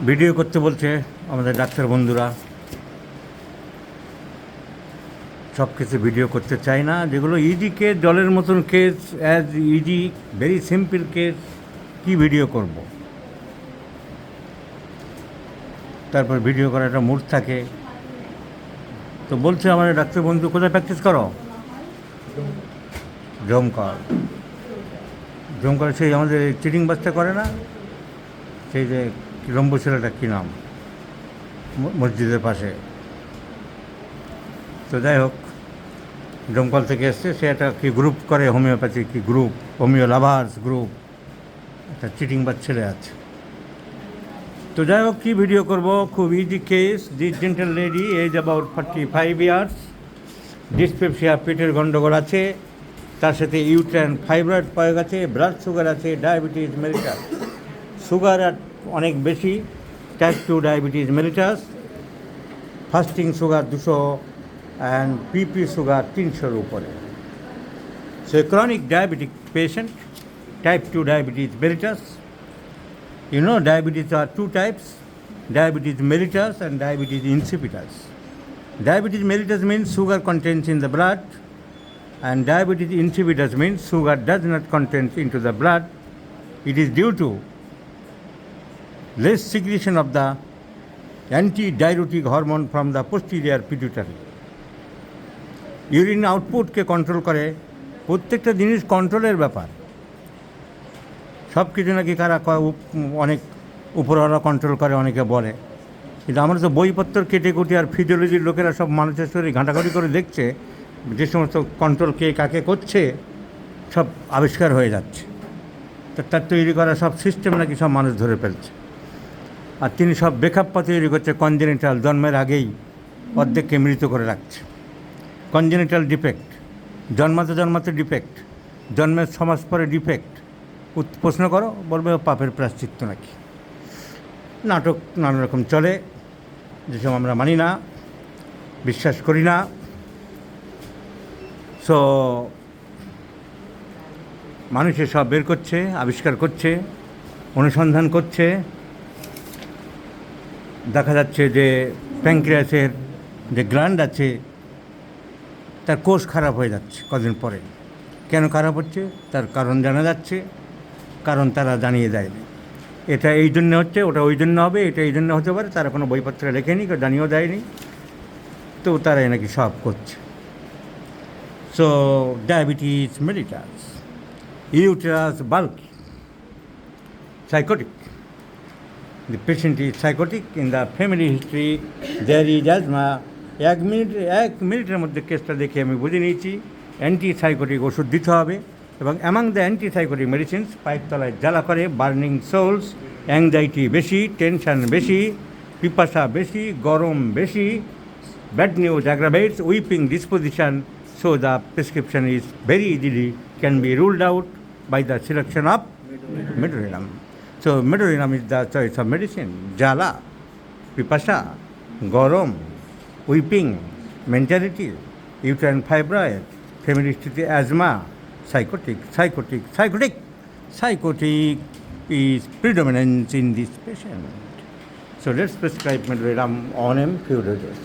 Video করতে বলছে আমাদের ডাক্তার বন্ধুরা। সব কিছু ভিডিও করতে চাই না, যেগুলো ইজি কেস, জলের মতন case, as easy very simple case, কি ভিডিও করব। তারপর ভিডিও করার একটা মুড থাকে। তো বলছে আমার ডাক্তার বন্ধু, কোথায় প্র্যাকটিস করো? জমকল। জমকল সেই আমাদের চিটিং বাচ্চা করে না, সেই যে লম্বু ছেলেটা, কী নাম, মসজিদের পাশে। তো যাই হোক, জমকল থেকে এসছে, সে একটা কি গ্রুপ করে, হোমিওপ্যাথি কি গ্রুপ, হোমিও লাভার্স গ্রুপ, একটা চিটিং বাচ্চা ছেলে আছে। তো যাই হোক, কী ভিডিও করব, খুব easy case. This gentle lady age about 45 years, dyspepsia, পেটের গণ্ডগোল আছে, তার সাথে ইউট্রাইন ফাইব্রয়েড পাওয়া গেছে, ব্লাড সুগার আছে, ডায়াবেটিস মেলিটাস, সুগার অনেক বেশি, type 2 diabetes mellitus, fasting sugar 200 and PP sugar 300-এর উপরে। So chronic diabetic patient, type 2 diabetes mellitus. You know, diabetes are two types, diabetes mellitus and diabetes insipidus. Diabetes mellitus means sugar contains in the blood, and diabetes insipidus means sugar does not contain into the blood. It is due to less secretion of the antidiuretic hormone from the posterior pituitary. Urine আউটপুটকে control করে। প্রত্যেকটা জিনিস কন্ট্রোলের ব্যাপার। সব কিছু নাকি কারা অনেক উপরওয়ালা কন্ট্রোল করে অনেকে বলে, কিন্তু আমরা তো বইপত্র কেটে কুটে আর ফিজিওলজির লোকেরা সব মানুষের শরীর ঘাঁটাঘাঁটি করে দেখছে, যে সমস্ত কন্ট্রোল কে কাকে করছে সব আবিষ্কার হয়ে যাচ্ছে। তো তার তৈরি করা সব সিস্টেম নাকি সব মানুষ ধরে ফেলছে। আর তিনি সব বেখাপ্পা তৈরি করছে, কনজেনিটাল, জন্মের আগেই অর্ধেককে মৃত করে রাখছে। কনজেনিটাল ডিফেক্ট, জন্মাতে জন্মাতে ডিফেক্ট, জন্মের 6 মাস পরে ডিফেক্ট। প্রশ্ন করো, বলবে পাপের প্রায়শ্চিত্ত নাকি। নাটক নানা রকম চলে, যেসব আমরা মানি না, বিশ্বাস করি না। সো মানুষে সব বের করছে, আবিষ্কার করছে, অনুসন্ধান করছে। দেখা যাচ্ছে যে প্যাঙ্ক্রিয়াসের যে গ্ল্যান্ড আছে, তার কোষ খারাপ হয়ে যাচ্ছে কদিন পরে। কেন খারাপ হচ্ছে তার কারণ জানা যাচ্ছে, কারণ তারা জানিয়ে দেয়নি। এটা এই জন্য হচ্ছে, ওটা ওই জন্য হবে, এটা এই জন্য হতে পারে, তারা কোনো বইপত্রে লেখেনি, কেউ জানিয়েও দেয়নি, তো তারাই নাকি সব করছে। So diabetes mellitus, uterus bulky, psychotic. The patient is psychotic. In the family history there is asthma. 1 মিনিটের মধ্যে কেসটা দেখে আমি বুঝে নিয়েছি অ্যান্টিসাইকোটিক ওষুধ দিতে হবে। এবং অ্যামাং দ্য অ্যান্টিসাইকোটিক মেডিসিনস, পাইপ তলায় জ্বালা করে, বার্নিং সোলস, অ্যাংজাইটি বেশি, টেনশন বেশি, পিপাসা বেশি, গরম বেশি, bad news aggravates, weeping disposition. So the prescription is very easily can be ruled out by the selection of medorinum. So medorinum is the choice of medicine. Jala, pipasa, gorom, weeping, mentality, uterine fibroid, family history, asthma, psychotic is predominant in this patient. So let's prescribe medorinum on him few doses.